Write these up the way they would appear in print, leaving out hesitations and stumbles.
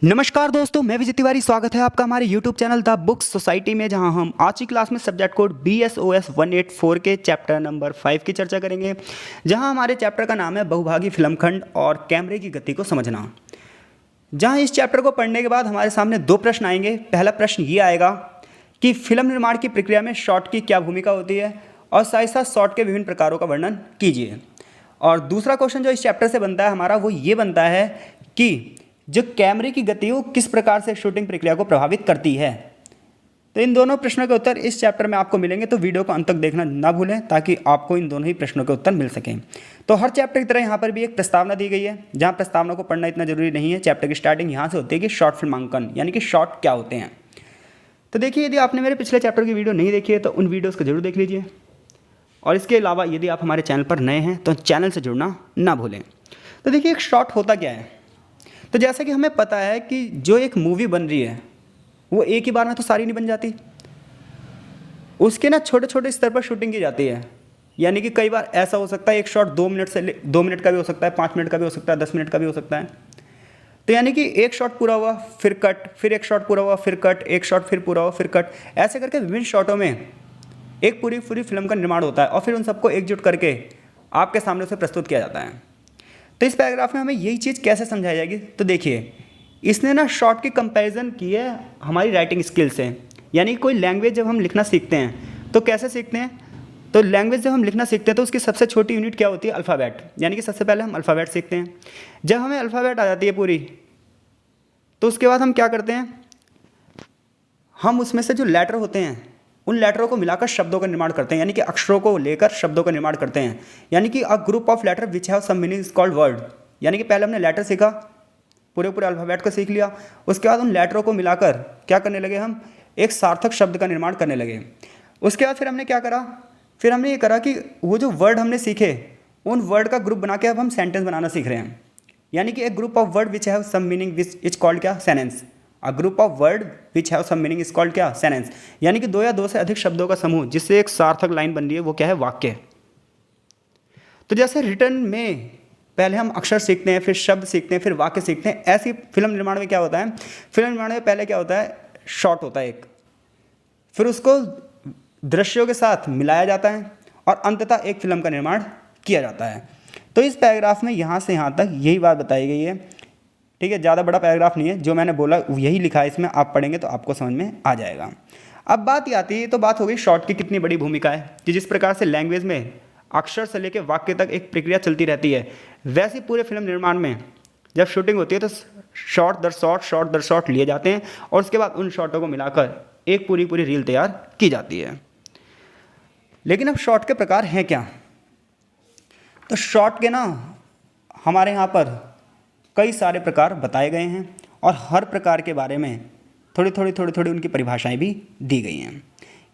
नमस्कार दोस्तों, मैं विजय तिवारी। स्वागत है आपका हमारे YouTube channel the books society में, जहां हम आज की क्लास में सब्जेक्ट कोड BSOS 184 के चैप्टर नंबर 5 की चर्चा करेंगे। जहां हमारे चैप्टर का नाम है बहुभागी फिल्मखंड और कैमरे की गति को समझना। जहां इस चैप्टर को पढ़ने के बाद हमारे सामने दो प्रश्न आएंगे। पहला प्रश्न ये आएगा कि फिल्म निर्माण की प्रक्रिया में शॉट की क्या भूमिका होती है, और साथ ही साथ शॉट के विभिन्न प्रकारों का वर्णन कीजिए। और दूसरा क्वेश्चन जो इस चैप्टर से बनता है हमारा, वो ये बनता है कि जो कैमरे की गति वो किस प्रकार से शूटिंग प्रक्रिया को प्रभावित करती है। तो इन दोनों प्रश्नों के उत्तर इस चैप्टर में आपको मिलेंगे, तो वीडियो को अंत तक देखना ना भूलें ताकि आपको इन दोनों ही प्रश्नों के उत्तर मिल सकें। तो हर चैप्टर की तरह यहाँ पर भी एक प्रस्तावना दी गई है, जहाँ प्रस्तावना को पढ़ना इतना जरूरी नहीं है। चैप्टर की स्टार्टिंग यहाँ से होती है कि शॉर्ट फिल्मांकन यानी कि शॉर्ट क्या होते हैं। तो देखिए, यदि आपने मेरे पिछले चैप्टर की वीडियो नहीं देखी है तो उन वीडियोज़ को जरूर देख लीजिए। और इसके अलावा यदि आप हमारे चैनल पर नए हैं तो चैनल से जुड़ना ना भूलें। तो देखिए, एक शॉर्ट होता क्या है। तो जैसा कि हमें पता है कि जो एक मूवी बन रही है वो एक ही बार में तो सारी नहीं बन जाती, उसके ना छोटे छोटे स्तर पर शूटिंग की जाती है। यानी कि कई बार ऐसा हो सकता है एक शॉट 2 मिनट का भी हो सकता है, 5 मिनट का भी हो सकता है, 10 मिनट का भी हो सकता है। तो यानी कि एक शॉट पूरा हुआ फिर कट, फिर एक शॉट पूरा हुआ फिर कट, एक शॉट फिर पूरा हुआ फिर कट, ऐसे करके विभिन्न शॉटों में एक पूरी पूरी फिल्म का निर्माण होता है और फिर उन सबको एकजुट करके आपके सामने उसे प्रस्तुत किया जाता है। तो इस पैराग्राफ में हमें यही चीज़ कैसे समझाई जाएगी। तो देखिए, इसने ना शॉर्ट की कंपैरिजन की है हमारी राइटिंग स्किल से। यानी कोई लैंग्वेज जब हम लिखना सीखते हैं तो कैसे सीखते हैं। तो लैंग्वेज जब हम लिखना सीखते हैं तो उसकी सबसे छोटी यूनिट क्या होती है, अल्फ़ाबेट। यानी कि सबसे पहले हम अल्फ़ाबेट सीखते हैं। जब हमें अल्फ़ाबेट आ जाती है पूरी, तो उसके बाद हम क्या करते हैं, हम उसमें से जो लेटर होते हैं उन लेटरों को मिलाकर शब्दों का निर्माण करते हैं। यानी कि अक्षरों को लेकर शब्दों का निर्माण करते हैं। यानी कि a group of letter which have some meaning is called word. यानी कि पहले हमने लेटर सीखा, पूरे पूरे अल्फ़ाबेट को सीख लिया, उसके बाद उन लेटरों को मिलाकर क्या करने लगे, हम एक सार्थक शब्द का निर्माण करने लगे। उसके बाद फिर हमने क्या करा, फिर हमने ये करा कि वो जो वर्ड हमने सीखे उन वर्ड का ग्रुप बना के अब हम सेंटेंस बनाना सीख रहे हैं। यानी कि एक group of word which have some meaning which is called क्या, sentence. A group of word which have some meaning is called क्या, सेनेंस। यानी कि दो या दो से अधिक शब्दों का समूह जिससे एक सार्थक लाइन बन रही है वो क्या है, वाक्य। तो जैसे रिटर्न में पहले हम अक्षर सीखते हैं, फिर शब्द सीखते हैं, फिर वाक्य सीखते हैं, ऐसी फिल्म निर्माण में क्या होता है, फिल्म निर्माण में पहले क्या होता है, शॉट होता है एक, फिर उसको दृश्यों के साथ मिलाया जाता है और अंततः एक फिल्म का निर्माण किया जाता है। तो इस पैराग्राफ में यहाँ से यहाँ तक यही बात बताई गई है। ठीक है, ज़्यादा बड़ा पैराग्राफ नहीं है, जो मैंने बोला यही लिखा है इसमें, आप पढ़ेंगे तो आपको समझ में आ जाएगा। अब बात ये आती है, तो बात हो गई शॉर्ट की कितनी बड़ी भूमिका है, कि जिस प्रकार से लैंग्वेज में अक्षर से लेकर वाक्य तक एक प्रक्रिया चलती रहती है, वैसे पूरे फिल्म निर्माण में जब शूटिंग होती है तो शॉट दर शॉट लिए जाते हैं और उसके बाद उन शॉटों को मिलाकर एक पूरी पूरी रील तैयार की जाती है। लेकिन अब शॉट के प्रकार हैं क्या। तो शॉट के ना हमारे यहाँ पर कई सारे प्रकार बताए गए हैं और हर प्रकार के बारे में थोड़ी थोड़ी उनकी परिभाषाएं भी दी गई हैं।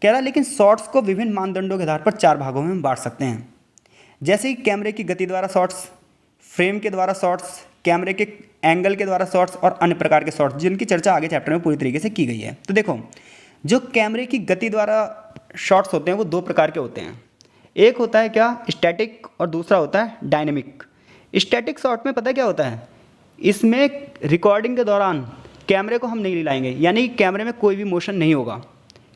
कह रहा लेकिन शॉट्स को विभिन्न मानदंडों के आधार पर 4 भागों में बांट सकते हैं। जैसे कि कैमरे की गति द्वारा शॉट्स, फ्रेम के द्वारा शॉट्स, कैमरे के एंगल के द्वारा शॉट्स और अन्य प्रकार के शॉट्स, जिनकी चर्चा आगे चैप्टर में पूरी तरीके से की गई है। तो देखो, जो कैमरे की गति द्वारा शॉट्स होते हैं वो 2 प्रकार के होते हैं। एक होता है क्या, स्टैटिक, और दूसरा होता है डायनेमिक। स्टैटिक शॉट में पता है क्या होता है, इसमें रिकॉर्डिंग के दौरान कैमरे को हम नहीं हिलाएंगे, यानी कैमरे में कोई भी मोशन नहीं होगा।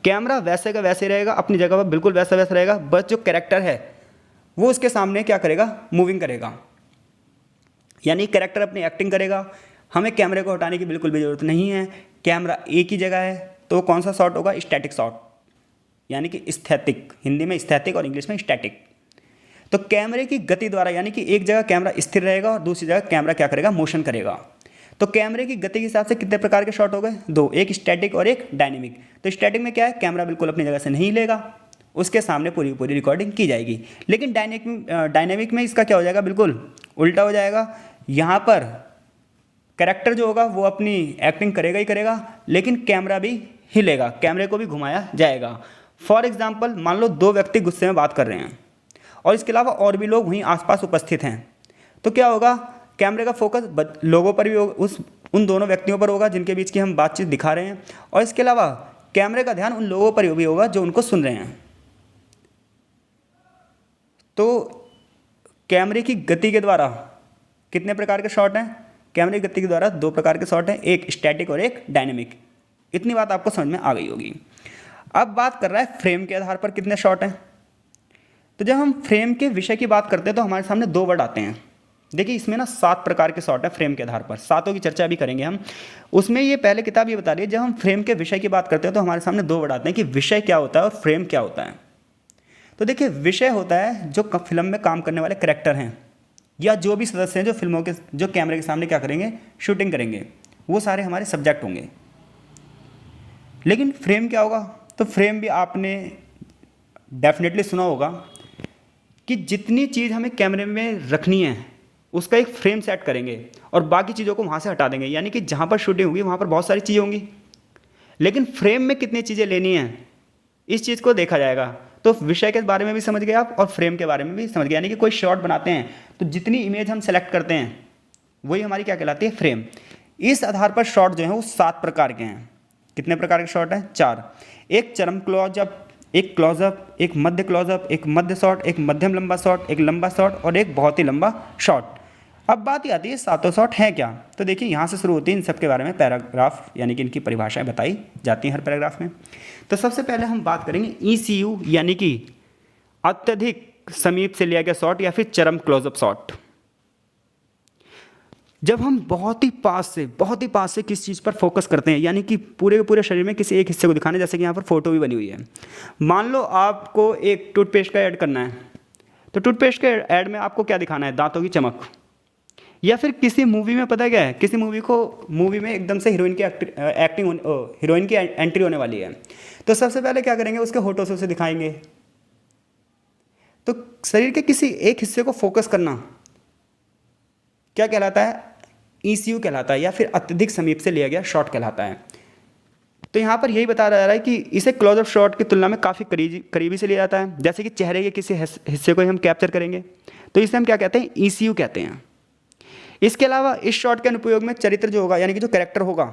कैमरा वैसे का वैसे रहेगा, अपनी जगह पर बिल्कुल वैसा वैसा रहेगा, बस जो कैरेक्टर है वो उसके सामने क्या करेगा, मूविंग करेगा। यानी कैरेक्टर अपनी एक्टिंग करेगा, हमें कैमरे को हटाने की बिल्कुल भी ज़रूरत नहीं है। कैमरा एक ही जगह है, तो कौन सा शॉट होगा, स्टैटिक शॉट, यानी कि स्थैतिक। हिंदी में स्थैतिक और इंग्लिश में स्टैटिक। तो कैमरे की गति द्वारा, यानी कि एक जगह कैमरा स्थिर रहेगा और दूसरी जगह कैमरा क्या करेगा, मोशन करेगा। तो कैमरे की गति के हिसाब से कितने प्रकार के शॉट हो गए, 2, एक स्टैटिक और एक डायनेमिक। तो स्टैटिक में क्या है, कैमरा बिल्कुल अपनी जगह से नहीं लेगा, उसके सामने पूरी पूरी रिकॉर्डिंग की जाएगी। लेकिन डायनेमिक में इसका क्या हो जाएगा, बिल्कुल उल्टा हो जाएगा। यहाँ पर कैरेक्टर जो होगा वो अपनी एक्टिंग करेगा ही करेगा, लेकिन कैमरा भी हिलेगा, कैमरे को भी घुमाया जाएगा। फॉर एग्जाम्पल, मान लो 2 व्यक्ति गुस्से में बात कर रहे हैं और इसके अलावा और भी लोग वहीं आसपास उपस्थित हैं, तो क्या होगा, कैमरे का फोकस लोगों पर भी होगा, उन दोनों व्यक्तियों पर होगा जिनके बीच की हम बातचीत दिखा रहे हैं, और इसके अलावा कैमरे का ध्यान उन लोगों पर भी होगा जो उनको सुन रहे हैं। तो कैमरे की गति के द्वारा कितने प्रकार के शॉट हैं, कैमरे की गति के द्वारा दो प्रकार के शॉट हैं, एक स्टैटिक और एक डायनेमिक। इतनी बात आपको समझ में आ गई होगी। अब बात कर रहा है फ्रेम के आधार पर कितने शॉट हैं। तो जब हम फ्रेम के विषय की बात करते हैं तो हमारे सामने दो वर्ड आते हैं। देखिए इसमें ना 7 प्रकार के शॉट है फ्रेम के आधार पर, सातों की चर्चा भी करेंगे हम। उसमें ये पहले किताब ये बता रही है, जब हम फ्रेम के विषय की बात करते हैं तो हमारे सामने दो वर्ड आते हैं कि विषय क्या होता है और फ्रेम क्या होता है। तो देखिए विषय होता है जो फिल्म में काम करने वाले कैरेक्टर हैं या जो भी सदस्य हैं जो फिल्मों के जो कैमरे के सामने क्या करेंगे, शूटिंग करेंगे, वो सारे हमारे सब्जेक्ट होंगे। लेकिन फ्रेम क्या होगा, तो फ्रेम भी आपने डेफिनेटली सुना होगा कि जितनी चीज़ हमें कैमरे में रखनी है उसका एक फ्रेम सेट करेंगे और बाकी चीज़ों को वहाँ से हटा देंगे। यानी कि जहाँ पर शूटिंग होगी वहाँ पर बहुत सारी चीज़ें होंगी, लेकिन फ्रेम में कितनी चीज़ें लेनी हैं इस चीज़ को देखा जाएगा। तो विषय के बारे में भी समझ गए आप और फ्रेम के बारे में भी समझ गए। यानी कि कोई शॉट बनाते हैं तो जितनी इमेज हम सेलेक्ट करते हैं वही हमारी क्या कहलाती है, फ्रेम। इस आधार पर शॉट जो है वो 7 प्रकार के हैं। कितने प्रकार के शॉट हैं, 4। एक चरम क्लोजअप, एक क्लोजअप, एक मध्य क्लोजअप, एक मध्य शॉट, एक मध्यम लंबा शॉट, एक लंबा शॉट और एक बहुत ही लंबा शॉट। अब बात ही आती है सातों शॉट हैं क्या। तो देखिए यहाँ से शुरू होती है, इन सब के बारे में पैराग्राफ यानी कि इनकी परिभाषाएं बताई जाती हैं हर पैराग्राफ में। तो सबसे पहले हम बात करेंगे ECU यानी कि अत्यधिक समीप से लिया गया शॉट या फिर चरम क्लोजअप शॉट। जब हम बहुत ही पास से किस चीज़ पर फोकस करते हैं, यानी कि पूरे के पूरे शरीर में किसी एक हिस्से को दिखाने, जैसे कि यहाँ पर फोटो भी बनी हुई है। मान लो आपको एक टूथपेस्ट का ऐड करना है, तो टूथपेस्ट के ऐड में आपको क्या दिखाना है, दांतों की चमक। या फिर किसी मूवी में पता क्या है, किसी मूवी में एकदम से हीरोइन की एंट्री होने वाली है, तो सबसे पहले क्या करेंगे, उसके होठों से उसे दिखाएंगे। तो शरीर के किसी एक हिस्से को फोकस करना क्या कहलाता है, ECU कहलाता है या फिर अत्यधिक समीप से लिया गया शॉट कहलाता है। तो यहाँ पर यही बताया जा रहा है कि इसे क्लोजअप शॉट की तुलना में काफ़ी करीबी से लिया जाता है। जैसे कि चेहरे के किसी हिस्से को ही हम कैप्चर करेंगे तो इसे हम क्या कहते हैं, ECU कहते हैं। इसके अलावा इस शॉट के अनुप्रयोग में चरित्र जो होगा यानी कि जो कैरेक्टर होगा,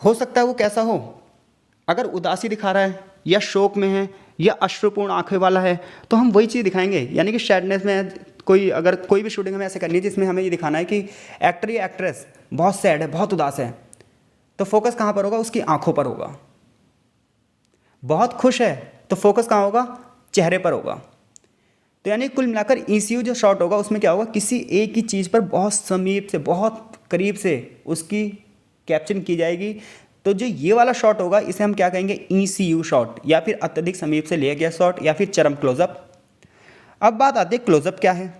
हो सकता है वो कैसा हो, अगर उदासी दिखा रहा है या शोक में है या अश्रुपूर्ण आंखें वाला है तो हम वही चीज़ दिखाएंगे। यानी कि सैडनेस में अगर कोई भी शूटिंग हमें ऐसे करनी है जिसमें हमें ये दिखाना है कि एक्टर या एक्ट्रेस बहुत सैड है, बहुत उदास है, तो फोकस कहाँ पर होगा, उसकी आंखों पर होगा। बहुत खुश है तो फोकस कहाँ होगा, चेहरे पर होगा। तो यानी कुल मिलाकर ECU जो शॉट होगा उसमें क्या होगा, किसी एक ही चीज़ पर बहुत समीप से, बहुत करीब से उसकी कैप्चरिंग की जाएगी। तो जो ये वाला शॉट होगा इसे हम क्या कहेंगे, ECU शॉट या फिर अत्यधिक समीप से लिया गया शॉट या फिर चरम क्लोजअप। अब बात आती है क्लोजअप क्या है।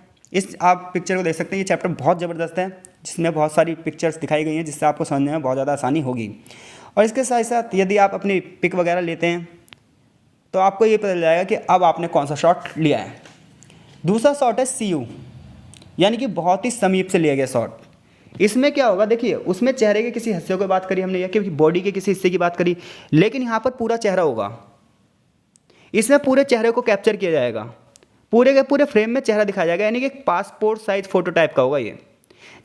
आप पिक्चर को देख सकते हैं, ये चैप्टर बहुत ज़बरदस्त है जिसमें बहुत सारी पिक्चर्स दिखाई गई हैं जिससे आपको समझने में बहुत ज़्यादा आसानी होगी। और इसके साथ साथ यदि आप अपनी पिक वगैरह लेते हैं तो आपको ये पता चल जाएगा कि अब आपने कौन सा शॉट लिया है। दूसरा शॉट है CU यानी कि बहुत ही समीप से लिया गया शॉट। इसमें क्या होगा, देखिए उसमें चेहरे के किसी हिस्से की बात करी हमने या कि बॉडी के किसी हिस्से की बात करी, लेकिन यहाँ पर पूरा चेहरा होगा। इसमें पूरे चेहरे को कैप्चर किया जाएगा, पूरे के पूरे फ्रेम में चेहरा दिखाया जाएगा। यानी कि एक पासपोर्ट साइज फोटो टाइप का होगा ये,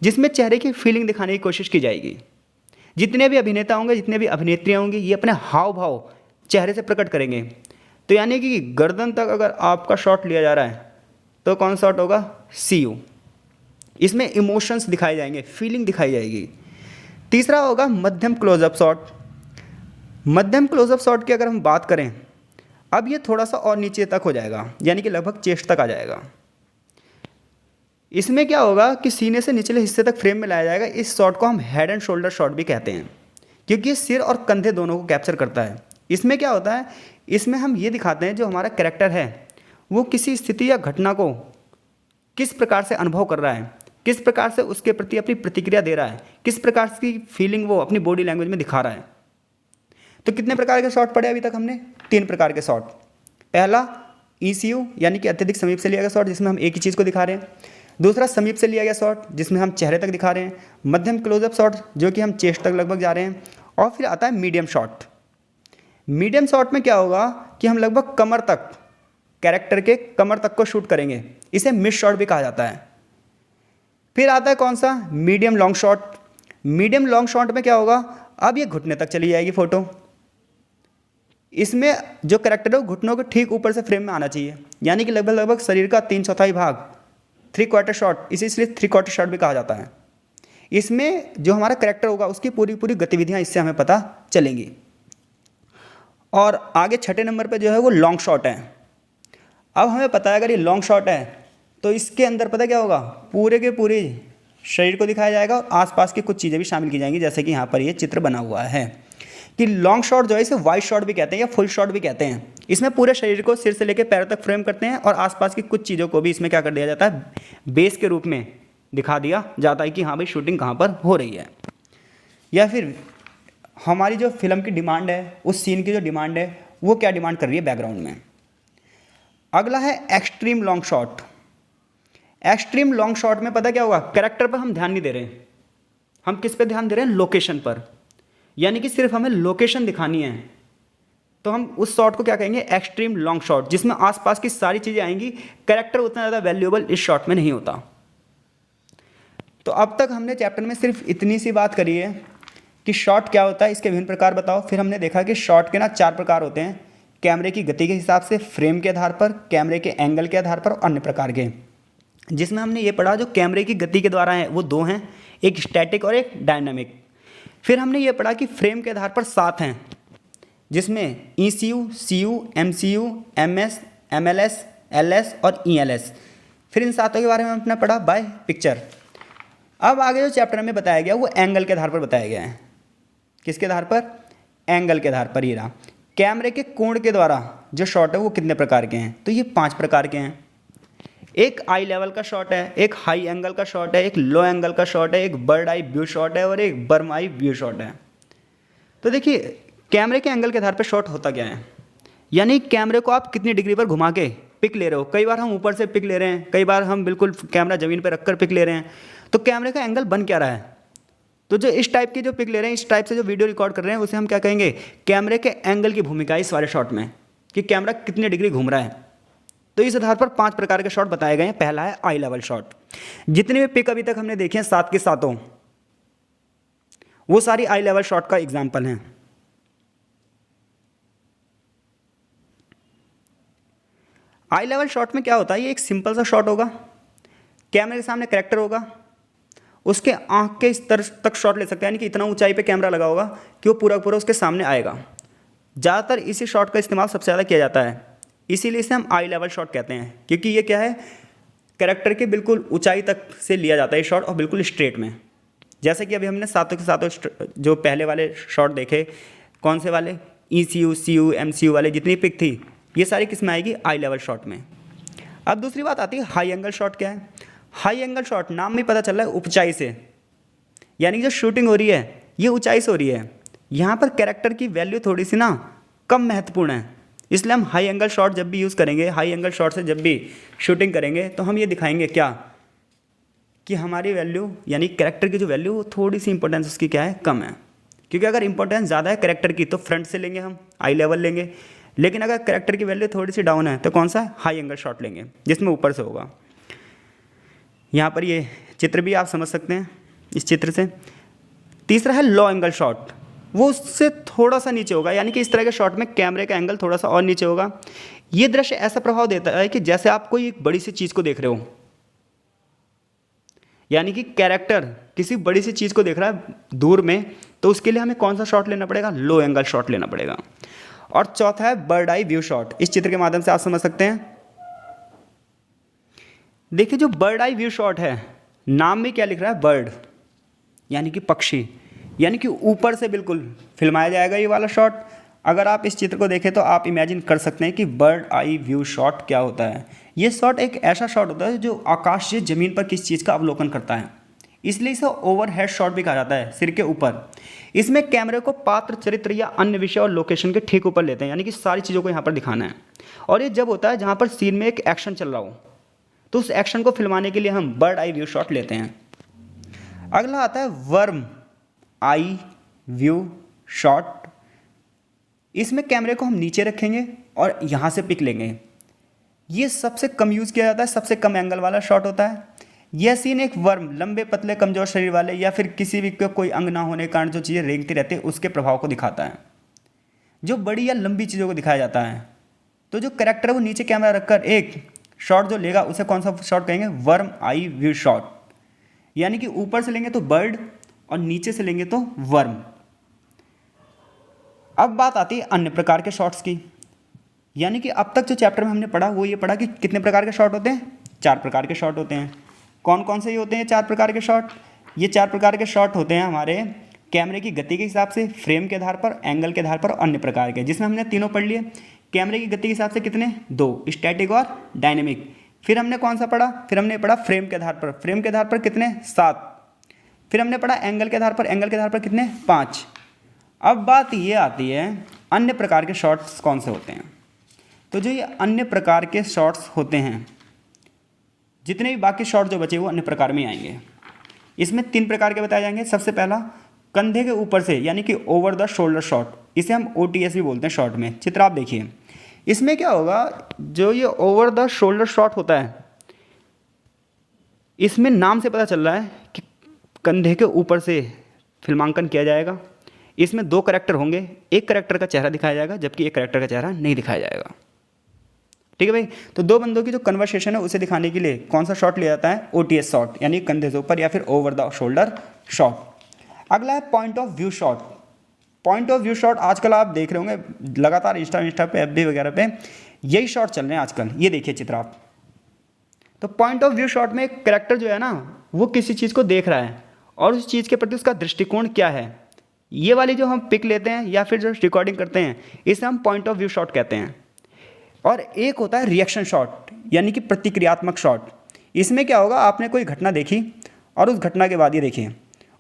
जिसमें चेहरे की फीलिंग दिखाने की कोशिश की जाएगी। जितने भी अभिनेता होंगे, जितने भी अभिनेत्रियाँ होंगी, ये अपने हाव भाव चेहरे से प्रकट करेंगे। तो यानी कि गर्दन तक अगर आपका शॉट लिया जा रहा है तो कौन सा शॉट होगा, CU। इसमें इमोशंस दिखाए जाएंगे, फीलिंग दिखाई जाएगी। तीसरा होगा मध्यम क्लोजअप शॉट। मध्यम क्लोजअप शॉट की अगर हम बात करें, अब ये थोड़ा सा और नीचे तक हो जाएगा, यानी कि लगभग चेस्ट तक आ जाएगा। इसमें क्या होगा कि सीने से निचले हिस्से तक फ्रेम में लाया जाएगा। इस शॉट को हम हेड एंड शोल्डर शॉट भी कहते हैं क्योंकि ये सिर और कंधे दोनों को कैप्चर करता है। इसमें क्या होता है, इसमें हम ये दिखाते हैं जो हमारा कैरेक्टर है वो किसी स्थिति या घटना को किस प्रकार से अनुभव कर रहा है, किस प्रकार से उसके प्रति अपनी प्रतिक्रिया दे रहा है, किस प्रकार की फीलिंग वो अपनी बॉडी लैंग्वेज में दिखा रहा है। तो कितने प्रकार के शॉट पढ़े अभी तक हमने, 3 प्रकार के शॉट। पहला ECU यानी कि अत्यधिक समीप से लिया गया शॉट जिसमें हम एक ही चीज़ को दिखा रहे हैं। दूसरा समीप से लिया गया शॉट जिसमें हम चेहरे तक दिखा रहे हैं। मध्यम क्लोजअप शॉट जो कि हम चेस्ट तक लगभग जा रहे हैं। और फिर आता है मीडियम शॉट। मीडियम शॉट में क्या होगा कि हम लगभग कमर तक, कैरेक्टर के कमर तक को शूट करेंगे। इसे मिड शॉट भी कहा जाता है। फिर आता है कौन सा, medium long shot. Medium long shot में क्या होगा, अब ये घुटने तक चली जाएगी फोटो। इसमें जो कैरेक्टर है वो घुटनों के ठीक ऊपर से फ्रेम में आना चाहिए, यानी कि लगभग शरीर का 3/4 भाग, 3/4 शॉट, इसे इसलिए 3/4 शॉट भी कहा जाता है। इसमें जो हमारा करेक्टर होगा उसकी पूरी पूरी गतिविधियाँ इससे हमें पता चलेंगी। और आगे छठे नंबर पे जो है वो लॉन्ग शॉट है। अब हमें पता है अगर ये लॉन्ग शॉट है तो इसके अंदर पता क्या होगा, पूरे के पूरे शरीर को दिखाया जाएगा और आसपास की कुछ चीज़ें भी शामिल की जाएंगी, जैसे कि यहाँ पर ये चित्र बना हुआ है कि लॉन्ग शॉट जो है इसे वाइड शॉट भी कहते हैं या फुल शॉट भी कहते हैं। इसमें पूरे शरीर को सिर से लेकर पैरों तक फ्रेम करते हैं और आसपास की कुछ चीज़ों को भी इसमें क्या कर दिया जाता है, बेस के रूप में दिखा दिया जाता है कि हाँ भाई शूटिंग कहाँ पर हो रही है, या फिर हमारी जो फिल्म की डिमांड है, उस सीन की जो डिमांड है वो क्या डिमांड कर रही है बैकग्राउंड में। अगला है extreme long shot. Extreme long shot में पता क्या होगा, कैरेक्टर पर हम ध्यान नहीं दे रहे हैं, हम किस पे ध्यान दे रहे हैं, लोकेशन पर, यानी कि सिर्फ हमें लोकेशन दिखानी है, तो हम उस शॉट को क्या कहेंगे, एक्सट्रीम लॉन्ग शॉट, जिसमें आसपास की सारी चीज़ें आएंगी। कैरेक्टर उतना ज़्यादा वैल्यूएबल इस शॉट में नहीं होता। तो अब तक हमने चैप्टर में सिर्फ इतनी सी बात करी है कि शॉट क्या होता है, इसके विभिन्न प्रकार बताओ। फिर हमने देखा कि शॉट के ना 4 प्रकार होते हैं, कैमरे की गति के हिसाब से, फ्रेम के आधार पर, कैमरे के एंगल के आधार पर और अन्य प्रकार के, जिसमें हमने ये पढ़ा जो कैमरे की गति के द्वारा हैं वो 2 हैं, एक स्टैटिक और एक डायनामिक। फिर हमने ये पढ़ा कि फ्रेम के आधार पर 7 हैं, जिसमें ECU, CU, MCU, MS, MLS, LS और ELS। फिर इन 7 के बारे में हमने पढ़ा बाय पिक्चर। अब आगे जो चैप्टर में बताया गया वो एंगल के आधार पर बताया गया है। किसके आधार पर, एंगल के आधार पर। ये रहा कैमरे के कोण के द्वारा जो शॉट है वो कितने प्रकार के हैं, तो ये 5 प्रकार के हैं। एक आई लेवल का शॉट है, एक हाई एंगल का शॉट है, एक लो एंगल का शॉट है, एक बर्ड आई व्यू शॉट है और एक बर्म आई व्यू शॉट है। तो देखिए कैमरे के एंगल के आधार पर शॉट होता क्या है, यानी कैमरे को आप कितनी डिग्री पर घुमा के पिक ले रहे हो। कई बार हम ऊपर से पिक ले रहे हैं, कई बार हम बिल्कुल कैमरा ज़मीन पर रखकर पिक ले रहे हैं, तो कैमरे का एंगल बन क्या रहा है। तो जो इस टाइप की जो पिक ले रहे हैं, इस टाइप से जो वीडियो रिकॉर्ड कर रहे हैं, उसे हम क्या कहेंगे, कैमरे के एंगल की भूमिका है इस वाले शॉट में, कि कैमरा कितनी डिग्री घूम रहा है। तो इस आधार पर 5 प्रकार के शॉट बताए गए हैं। पहला है आई लेवल शॉट। जितने भी पिक अभी तक हमने देखे हैं 7 के 7, वो सारी आई लेवल शॉट का एग्जाम्पल हैं। आई लेवल शॉट में क्या होता है, ये एक सिंपल सा शॉट होगा, कैमरे के सामने कैरेक्टर होगा, उसके आंख के स्तर तक शॉट ले सकते हैं, यानी कि इतना ऊंचाई पे कैमरा लगा होगा कि वो पूरा पूरा उसके सामने आएगा। ज़्यादातर इसी शॉट का इस्तेमाल सबसे ज़्यादा किया जाता है, इसीलिए इसे हम आई लेवल शॉट कहते हैं, क्योंकि ये क्या है, कैरेक्टर के बिल्कुल ऊंचाई तक से लिया जाता है ये शॉट और बिल्कुल स्ट्रेट में। जैसे कि अभी हमने 7 के 7 जो पहले वाले शॉट देखे, कौन से वाले, ECU, CU, MCU वाले जितनी पिक थी, ये सारी किस में आएगी, आई लेवल शॉट में। अब दूसरी बात आती है हाई एंगल शॉट। क्या है हाई एंगल शॉट, नाम में पता चल रहा है ऊंचाई से, यानी जो शूटिंग हो रही है ये ऊंचाई से हो रही है। यहाँ पर कैरेक्टर की वैल्यू थोड़ी सी ना कम महत्वपूर्ण है, इसलिए हम हाई एंगल शॉट जब भी यूज़ करेंगे, हाई एंगल शॉट से जब भी शूटिंग करेंगे, तो हम ये दिखाएंगे क्या, कि हमारी वैल्यू यानी कैरेक्टर की जो वैल्यू थोड़ी सी इंपॉर्टेंस उसकी क्या है, कम है। क्योंकि अगर इंपॉर्टेंस ज़्यादा है कैरेक्टर की तो फ्रंट से लेंगे हम, आई लेवल लेंगे, लेकिन अगर कैरेक्टर की वैल्यू थोड़ी सी डाउन है तो कौन सा, हाई एंगल शॉट लेंगे, जिसमें ऊपर से होगा। यहाँ पर ये चित्र भी आप समझ सकते हैं इस चित्र से। तीसरा है लो एंगल शॉट, वो उससे थोड़ा सा नीचे होगा, यानी कि इस तरह के शॉट में कैमरे का एंगल थोड़ा सा और नीचे होगा। ये दृश्य ऐसा प्रभाव देता है कि जैसे आप कोई एक बड़ी सी चीज़ को देख रहे हो, यानी कि कैरेक्टर किसी बड़ी सी चीज़ को देख रहा है दूर में, तो उसके लिए हमें कौन सा शॉट लेना पड़ेगा, लो एंगल शॉट लेना पड़ेगा। और चौथा है बर्ड आई व्यू शॉट। इस चित्र के माध्यम से आप समझ सकते हैं। देखिए जो बर्ड आई व्यू शॉट है, नाम में क्या लिख रहा है, बर्ड यानी कि पक्षी, यानी कि ऊपर से बिल्कुल फिल्माया जाएगा ये वाला शॉट। अगर आप इस चित्र को देखें तो आप इमेजिन कर सकते हैं कि बर्ड आई व्यू शॉट क्या होता है। ये शॉट एक ऐसा शॉट होता है जो आकाश से ज़मीन पर किसी चीज़ का अवलोकन करता है, इसलिए इसे ओवरहेड शॉट भी कहा जाता है, सिर के ऊपर। इसमें कैमरे को पात्र, चरित्र या अन्य विषय और लोकेशन के ठीक ऊपर लेते हैं, यानी कि सारी चीज़ों को यहाँ पर दिखाना है। और ये जब होता है जहाँ पर सीन में एक एक्शन चल रहा हो, तो उस एक्शन को फिल्माने के लिए हम बर्ड आई व्यू शॉट लेते हैं। अगला आता है वर्म आई व्यू शॉट। इसमें कैमरे को हम नीचे रखेंगे और यहाँ से पिक लेंगे। ये सबसे कम यूज़ किया जाता है, सबसे कम एंगल वाला शॉट होता है। यह सीन एक वर्म, लंबे पतले कमजोर शरीर वाले या फिर किसी भी को कोई अंग ना होने के कारण जो चीज़ें रेंगती रहती है उसके प्रभाव को दिखाता है। जो बड़ी या लंबी चीज़ों को दिखाया जाता है, तो जो कैरेक्टर है वो नीचे कैमरा रखकर एक शॉट जो लेगा उसे कौन सा शॉट कहेंगे, वर्म आई व्यू शॉट। यानी कि ऊपर से लेंगे तो बर्ड और नीचे से लेंगे तो वर्म। अब बात आती है अन्य प्रकार के शॉट्स की। यानी कि अब तक जो चैप्टर में हमने पढ़ा वो ये पढ़ा कि कितने प्रकार के शॉट होते हैं, 4 प्रकार के शॉट होते हैं। कौन कौन से ये होते हैं 4 प्रकार के शॉट? ये 4 प्रकार के शॉट होते हैं हमारे कैमरे की गति के हिसाब से, फ्रेम के आधार पर, एंगल के आधार पर, अन्य प्रकार के, जिसमें हमने तीनों पढ़ लिए। कैमरे की गति के हिसाब से कितने? 2, स्टैटिक और डायनेमिक। फिर हमने कौन सा पढ़ा? फिर हमने पढ़ा फ्रेम के आधार पर। फ्रेम के आधार पर कितने? 7। फिर हमने पढ़ा एंगल के आधार पर। एंगल के आधार पर कितने? 5। अब बात ये आती है अन्य प्रकार के शॉट्स कौन से होते हैं। तो जो ये अन्य प्रकार के शॉट्स होते हैं, जितने भी बाकी शॉट जो बचे वो अन्य प्रकार में आएंगे। इसमें 3 प्रकार के बताए जाएंगे। सबसे पहला कंधे के ऊपर से, यानी कि ओवर द शोल्डर शॉट, इसे हम OTS भी बोलते हैं शॉर्ट में। चित्र आप देखिए, इसमें क्या होगा, जो ये ओवर द शोल्डर शॉट होता है, इसमें नाम से पता चल रहा है कि कंधे के ऊपर से फिल्मांकन किया जाएगा। इसमें 2 करैक्टर होंगे, एक करैक्टर का चेहरा दिखाया जाएगा जबकि एक करैक्टर का चेहरा नहीं दिखाया जाएगा। ठीक है भाई। तो 2 बंदों की जो कन्वर्सेशन है उसे दिखाने के लिए कौन सा शॉट लिया जाता है? OTS शॉट, यानी कंधे से ऊपर या फिर ओवर द शोल्डर शॉट। अगला है point of view shot. Point of view shot आजकल आप देख रहे होंगे लगातार इंस्टा पे, FB वगैरह पे यही शॉट चल रहे हैं आजकल। ये देखिए चित्र आप। तो पॉइंट ऑफ व्यू शॉट में एक कैरेक्टर जो है ना, वो किसी चीज़ को देख रहा है और उस चीज़ के प्रति उसका दृष्टिकोण क्या है, ये वाली जो हम पिक लेते हैं या फिर जो रिकॉर्डिंग करते हैं, इसे हम पॉइंट ऑफ व्यू शॉट कहते हैं। और एक होता है रिएक्शन शॉट, यानी कि प्रतिक्रियात्मक शॉट। इसमें क्या होगा, आपने कोई घटना देखी और उस घटना के बाद ये देखिए,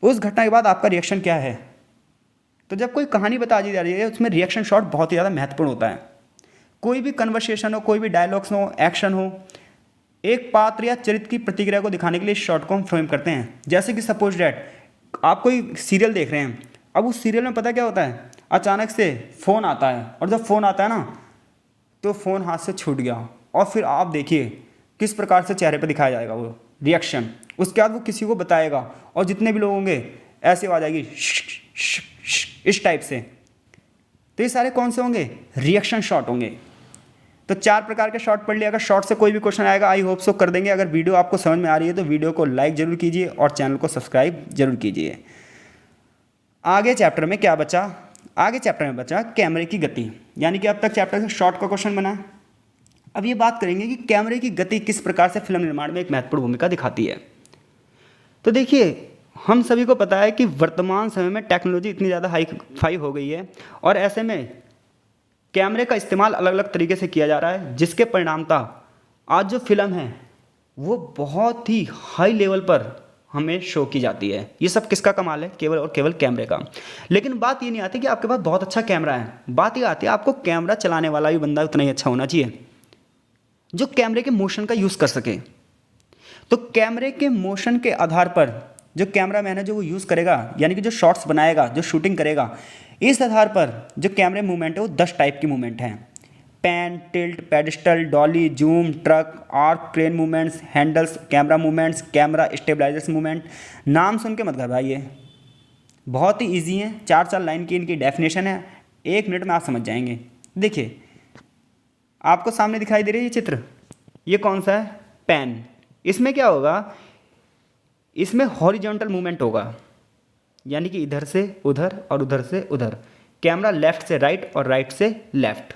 उस घटना के बाद आपका रिएक्शन क्या है। तो जब कोई कहानी बता दी जा रही है उसमें रिएक्शन शॉट बहुत ही ज़्यादा महत्वपूर्ण होता है। कोई भी कन्वर्सेशन हो, कोई भी डायलॉग्स हो, एक्शन हो, एक पात्र या चरित्र की प्रतिक्रिया को दिखाने के लिए इस शॉट को हम फ्रेम करते हैं। जैसे कि सपोज डैट आप कोई सीरियल देख रहे हैं, अब उस सीरियल में पता क्या होता है, अचानक से फ़ोन आता है और जब फ़ोन आता है ना तो फ़ोन हाथ से छूट गया और फिर आप देखिए किस प्रकार से चेहरे पर दिखाया जाएगा वो रिएक्शन। उसके बाद वो किसी को बताएगा और जितने भी लोग होंगे ऐसे आवाज़ आएगी इस टाइप से। तो ये सारे कौन से होंगे? रिएक्शन शॉट होंगे। तो 4 प्रकार के शॉट पढ़ लिया। अगर शॉर्ट से कोई भी क्वेश्चन आएगा आई होप सो कर देंगे। अगर वीडियो आपको समझ में आ रही है तो वीडियो को लाइक जरूर कीजिए और चैनल को सब्सक्राइब जरूर कीजिए। आगे चैप्टर में क्या बचा? आगे चैप्टर में बचा कैमरे की गति, यानी कि अब तक चैप्टर से शॉर्ट का क्वेश्चन बना। अब ये बात करेंगे कि कैमरे की गति किस प्रकार से फिल्म निर्माण में एक महत्वपूर्ण भूमिका दिखाती है। तो देखिए, हम सभी को पता है कि वर्तमान समय में टेक्नोलॉजी इतनी ज़्यादा हाई फाई हो गई है और ऐसे में कैमरे का इस्तेमाल अलग अलग तरीके से किया जा रहा है, जिसके परिणामतः आज जो फिल्म है वो बहुत ही हाई लेवल पर हमें शो की जाती है। ये सब किसका कमाल है? केवल और केवल कैमरे का। लेकिन बात ये नहीं आती कि आपके पास बहुत अच्छा कैमरा है, बात ये आती है आपको कैमरा चलाने वाला भी बंदा उतना ही अच्छा होना चाहिए जो कैमरे के मोशन का यूज़ कर सके। तो कैमरे के मोशन के आधार पर जो कैमरा मैन है जो वो यूज़ करेगा, यानी कि जो शॉट्स बनाएगा, जो शूटिंग करेगा, इस आधार पर जो कैमरे मूवमेंट है वो 10 टाइप की मूवमेंट हैं। Pan, tilt, pedestal, Dolly, zoom, truck, arc, crane movements, handles, camera movements, camera stabilisers movement. नाम सुन के मत घबराइए, बहुत ही ईजी है। 4 लाइन की इनकी डेफिनेशन है, 1 मिनट में आप समझ जाएंगे। देखिए आपको सामने दिखाई दे रही है ये चित्र, ये कौन सा है? पैन। इसमें क्या होगा, इसमें हॉरिजॉन्टल मूवमेंट होगा, यानी कि इधर से उधर और उधर से उधर। कैमरा लेफ़्ट से राइट और राइट से लेफ़्ट।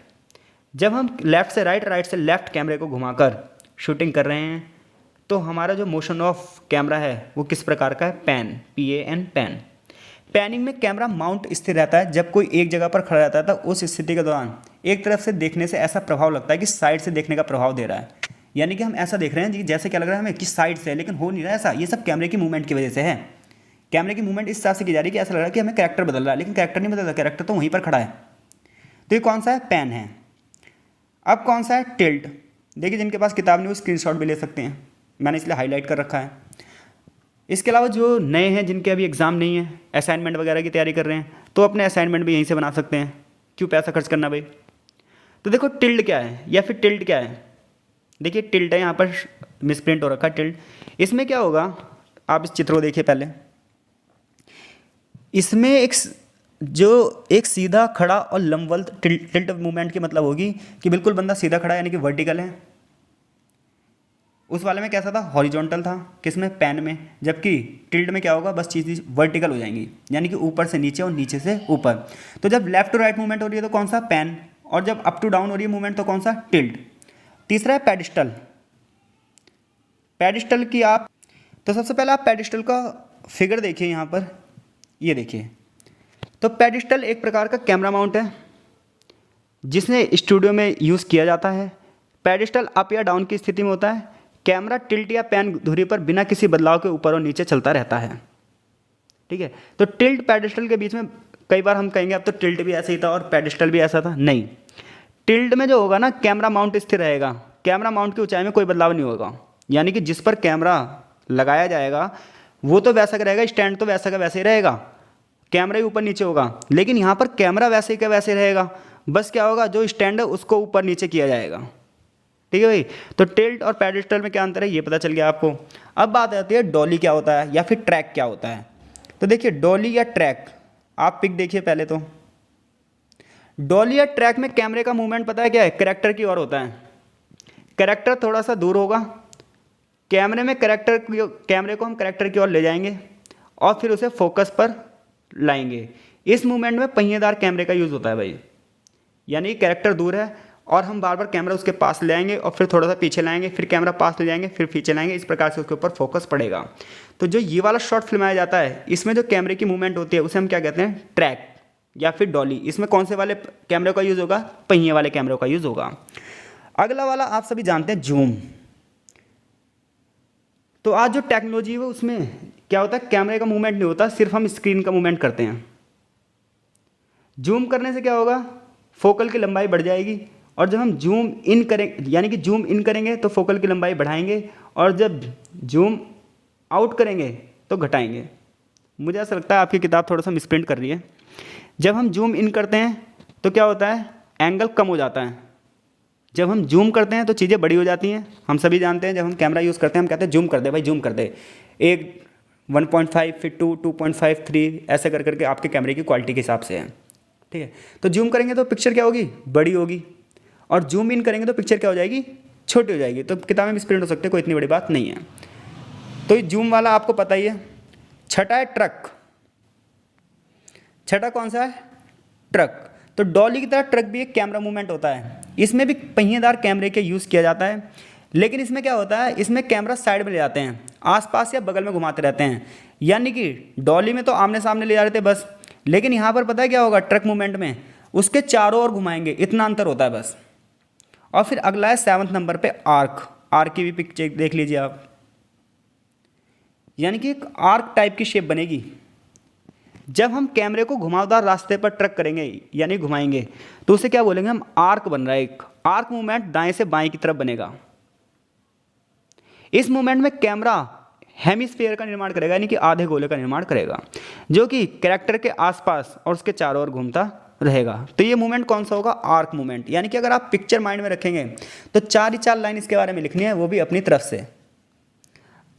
जब हम लेफ़्ट से राइट, राइट से लेफ़्ट कैमरे को घुमाकर शूटिंग कर रहे हैं तो हमारा जो मोशन ऑफ कैमरा है वो किस प्रकार का है? Pan, PAN, pan. पैनिंग में कैमरा माउंट स्थिर रहता है। जब कोई एक जगह पर खड़ा रहता है तो उस स्थिति के दौरान एक तरफ से देखने से ऐसा प्रभाव लगता है कि साइड से देखने का प्रभाव दे रहा है, यानी कि हम ऐसा देख रहे हैं जी जैसे क्या लग रहा है हमें कि साइड से है, लेकिन हो नहीं रहा ऐसा। ये सब कैमरे की मूवमेंट की वजह से है। कैमरे की मूवमेंट इस हिसाब से की जा रही है कि ऐसा लग रहा है कि हमें कैरेक्टर बदल रहा है, लेकिन कैरेक्टर नहीं बदल रहा, कैरेक्टर तो वहीं पर खड़ा है। तो ये कौन सा है? पैन है। अब कौन सा है? टिल्ट। देखिए जिनके पास किताब नहीं वो स्क्रीनशॉट भी ले सकते हैं, मैंने इसलिए हाईलाइट कर रखा है। इसके अलावा जो नए हैं जिनके अभी एग्ज़ाम नहीं है, असाइनमेंट वगैरह की तैयारी कर रहे हैं, तो अपने असाइनमेंट भी यहीं से बना सकते हैं, क्यों पैसा खर्च करना भाई। तो देखो टिल्ट क्या है या फिर टिल्ट क्या है। देखिए टिल्ट है, यहाँ पर मिसप्रिंट हो रखा है टिल्ट। इसमें क्या होगा, आप इस चित्र को देखिए पहले। इसमें एक सीधा खड़ा और लंबवत टिल्ट मूवमेंट की मतलब होगी कि बिल्कुल बंदा सीधा खड़ा है, यानी कि वर्टिकल है। उस वाले में कैसा था, हॉरिजॉन्टल था, किसमें, पेन में। जबकि टिल्ट में क्या होगा, बस चीज़ वर्टिकल हो जाएंगी, यानी कि ऊपर से नीचे और नीचे से ऊपर। तो जब लेफ्ट टू राइट मूवमेंट हो रही है तो कौन सा, पेन, और जब अप टू डाउन हो रही है मूवमेंट तो कौन सा, टिल्ट। तीसरा है पेडिस्टल। पेडिस्टल की आप, तो सबसे पहले आप पेडिस्टल का फिगर देखिए यहाँ पर, ये देखिए। तो पेडिस्टल एक प्रकार का कैमरा माउंट है जिसने स्टूडियो में यूज़ किया जाता है। पेडिस्टल अप या डाउन की स्थिति में होता है। कैमरा टिल्ट या पैन धुरी पर बिना किसी बदलाव के ऊपर और नीचे चलता रहता है। ठीक है, तो टिल्ट पेडिस्टल के बीच में कई बार हम कहेंगे अब तो टिल्ट भी ऐसा ही था और पेडिस्टल भी ऐसा था, नहीं। टिल्ट में जो होगा ना, कैमरा माउंट स्थिर रहेगा, कैमरा माउंट की ऊंचाई में कोई बदलाव नहीं होगा, यानी कि जिस पर कैमरा लगाया जाएगा वो तो वैसा का रहेगा, स्टैंड तो वैसा का वैसे ही रहेगा, कैमरा ही ऊपर नीचे होगा। लेकिन यहाँ पर कैमरा वैसे ही का वैसे रहेगा, बस क्या होगा, जो स्टैंड है उसको ऊपर नीचे किया जाएगा। ठीक है भाई, तो टिल्ट और पेडिस्टल में क्या अंतर है ये पता चल गया आपको। अब बात आती है डॉली क्या होता है या फिर ट्रैक क्या होता है। तो देखिए डॉली या ट्रैक, आप पिक देखिए पहले। तो डॉली या ट्रैक में कैमरे का मूवमेंट पता है क्या है, कैरेक्टर की ओर होता है। कैरेक्टर थोड़ा सा दूर होगा, कैमरे में कैमरे को हम कैरेक्टर की ओर ले जाएंगे और फिर उसे फोकस पर लाएंगे। इस मूवमेंट में पहिएदार कैमरे का यूज़ होता है भाई, यानी कैरेक्टर दूर है और हम बार बार कैमरा उसके पास ले आएंगे और फिर थोड़ा सा पीछे लाएंगे, फिर कैमरा पास ले जाएंगे, फिर पीछे लाएंगे, इस प्रकार से उसके ऊपर फोकस पड़ेगा। तो जो ये वाला शॉट फिल्माया जाता है इसमें जो कैमरे की मूवमेंट होती है उसे हम क्या कहते हैं, ट्रैक या फिर डॉली। इसमें कौन से वाले कैमरे का यूज़ होगा, पहिए वाले कैमरे का यूज़ होगा। अगला वाला आप सभी जानते हैं, जूम। तो आज जो टेक्नोलॉजी है उसमें क्या होता है, कैमरे का मूवमेंट नहीं होता, सिर्फ हम स्क्रीन का मूवमेंट करते हैं। जूम करने से क्या होगा, फोकल की लंबाई बढ़ जाएगी, और जब हम जूम इन करें, यानी कि जूम इन करेंगे तो फोकल की लंबाई बढ़ाएंगे, और जब जूम आउट करेंगे तो घटाएंगे। मुझे ऐसा लगता है आपकी किताब थोड़ा सा मिसप्रिंट कर रही है। जब हम जूम इन करते हैं तो क्या होता है, एंगल कम हो जाता है। जब हम जूम करते हैं तो चीज़ें बड़ी हो जाती हैं। हम सभी जानते हैं जब हम कैमरा यूज़ करते हैं हम कहते हैं जूम कर दे भाई, जूम कर दे। एक 1.5 फिर 2, 2.5, 3 ऐसे कर करके आपके कैमरे की क्वालिटी के हिसाब से है। ठीक है, तो जूम करेंगे तो पिक्चर क्या होगी, बड़ी होगी, और जूम इन करेंगे तो पिक्चर क्या हो जाएगी, छोटी हो जाएगी। तो किताब में मिसप्रिंट हो सकते हैं, कोई इतनी बड़ी बात नहीं है। तो ये जूम वाला आपको पता ही है। छठा है ट्रक। छठा कौन सा है, ट्रक। तो डॉली की तरह ट्रक भी एक कैमरा मूवमेंट होता है। इसमें भी पहिएदार कैमरे के यूज़ किया जाता है, लेकिन इसमें क्या होता है, इसमें कैमरा साइड में ले जाते हैं, आसपास या बगल में घुमाते रहते हैं। यानी कि डॉली में तो आमने सामने ले जा रहे थे बस, लेकिन यहाँ पर पता है क्या होगा, ट्रक मूवमेंट में उसके चारों ओर घुमाएंगे, इतना अंतर होता है बस। और फिर अगला है 7वें नंबर पे आर्क। आर्क की भी पिक्चर देख लीजिए आप, यानी कि एक आर्क टाइप की शेप बनेगी। जब हम कैमरे को घुमावदार रास्ते पर ट्रक करेंगे यानी घुमाएंगे तो उसे क्या बोलेंगे हम, आर्क बन रहा है। एक आर्क मूवमेंट दाएं से बाएं की तरफ बनेगा। इस मूवमेंट में कैमरा हेमिस्फीयर का निर्माण करेगा, यानी कि आधे गोले का निर्माण करेगा, जो कि कैरेक्टर के आसपास और उसके चारों ओर घूमता रहेगा। तो ये मूवमेंट कौन सा होगा, आर्क मूवमेंट। यानी कि अगर आप पिक्चर माइंड में रखेंगे तो 4 ही 4 लाइन इसके बारे में लिखनी है, वो भी अपनी तरफ से।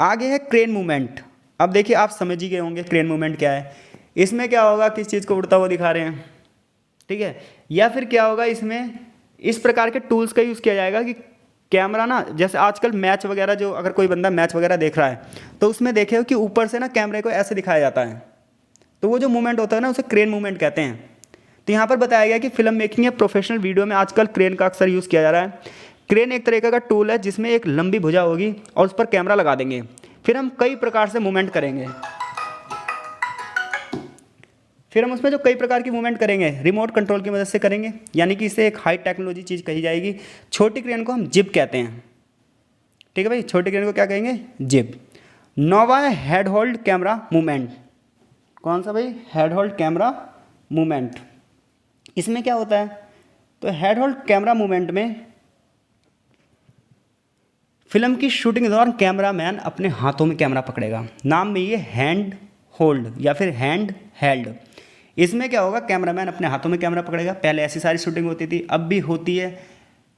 आगे है क्रेन मूवमेंट। अब देखिए आप समझ ही गए होंगे क्रेन मूवमेंट क्या है। इसमें क्या होगा, किस चीज़ को उड़ता हुआ दिखा रहे हैं, ठीक है, या फिर क्या होगा, इसमें इस प्रकार के टूल्स का यूज़ किया जाएगा कि कैमरा ना, जैसे आजकल मैच वगैरह, जो अगर कोई बंदा मैच वगैरह देख रहा है तो उसमें देखे हो कि ऊपर से ना कैमरे को ऐसे दिखाया जाता है, तो वो जो मूवमेंट होता है ना उसे क्रेन मूवमेंट कहते हैं। तो यहाँ पर बताया गया कि फिल्म मेकिंग या प्रोफेशनल वीडियो में आजकल क्रेन का अक्सर यूज़ किया जा रहा है। क्रेन एक तरीके का टूल है जिसमें एक लंबी भुजा होगी और उस पर कैमरा लगा देंगे, फिर हम कई प्रकार से मूवमेंट करेंगे। फिर हम उसमें जो कई प्रकार की मूवमेंट करेंगे रिमोट कंट्रोल की मदद से करेंगे, यानी कि इसे एक हाई टेक्नोलॉजी चीज़ कही जाएगी। छोटी क्रेन को हम जिब कहते हैं। ठीक है भाई, छोटी क्रेन को क्या कहेंगे, जिब। 9वां है हेड होल्ड कैमरा मूवमेंट। कौन सा भाई, हेड होल्ड कैमरा मूवमेंट। इसमें क्या होता है, तो हेड होल्ड कैमरा मूवमेंट में फिल्म की शूटिंग के दौरान कैमरामैन अपने हाथों में कैमरा पकड़ेगा। नाम में ये हैंड होल्ड या फिर हैंड हेल्ड। इसमें क्या होगा, कैमरामैन अपने हाथों में कैमरा पकड़ेगा। पहले ऐसी सारी शूटिंग होती थी, अब भी होती है।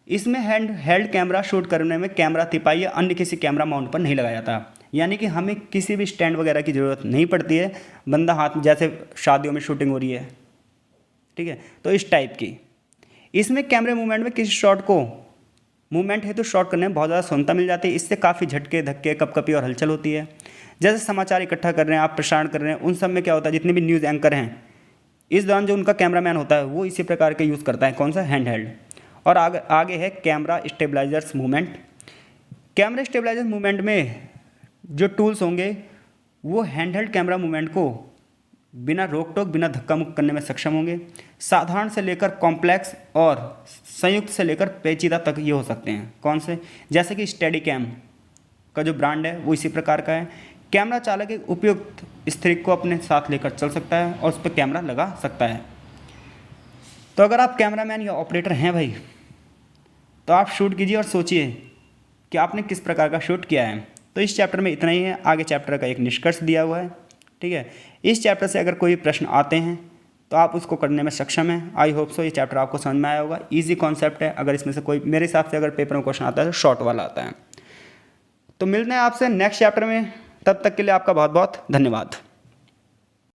इसमें हैंड हेल्ड कैमरा शूट करने में कैमरा तिपाई या अन्य किसी कैमरा माउंट पर नहीं लगाया जाता, यानी कि हमें किसी भी स्टैंड वगैरह की ज़रूरत नहीं पड़ती है। बंदा हाथ, जैसे शादियों में शूटिंग हो रही है, ठीक है, तो इस टाइप की। इसमें कैमरे मूवमेंट में किसी शॉट को मूवमेंट हेतु शॉर्ट करने में बहुत ज़्यादा सुगमता मिल जाती है। इससे काफ़ी झटके, धक्के, कपकपी और हलचल होती है। जैसे समाचार इकट्ठा कर रहे हैं आप, प्रसारण कर रहे हैं, उन सब में क्या होता है, जितने भी न्यूज़ एंकर हैं, इस दौरान जो उनका कैमरामैन होता है वो इसी प्रकार के यूज़ करता है। कौन सा? Hand held. और आगे है camera stabilisers movement. Camera stabilisers movement में जो टूल्स होंगे वो हैंड हेल्ड कैमरा मूवमेंट को बिना रोक टोक, बिना धक्का मुक्की करने में सक्षम होंगे। साधारण से लेकर कॉम्प्लेक्स और संयुक्त से लेकर पेचीदा तक ये हो सकते हैं। कौन से? जैसे कि स्टेडी कैम का जो ब्रांड है वो इसी प्रकार का है। कैमरा चालक एक उपयुक्त स्थिरिक को अपने साथ लेकर चल सकता है और उस पर कैमरा लगा सकता है। तो अगर आप कैमरामैन या ऑपरेटर हैं भाई, तो आप शूट कीजिए और सोचिए कि आपने किस प्रकार का शूट किया है। तो इस चैप्टर में इतना ही है। आगे चैप्टर का एक निष्कर्ष दिया हुआ है, ठीक है। इस चैप्टर से अगर कोई प्रश्न आते हैं तो आप उसको करने में सक्षम हैं। आई होप सो ये चैप्टर आपको समझ में आया होगा। ईजी कॉन्सेप्ट है। अगर इसमें से कोई, मेरे हिसाब से अगर पेपर में क्वेश्चन आता है तो शॉर्ट वाला आता है। तो मिलते हैं आपसे नेक्स्ट चैप्टर में। तब तक के लिए आपका बहुत बहुत धन्यवाद।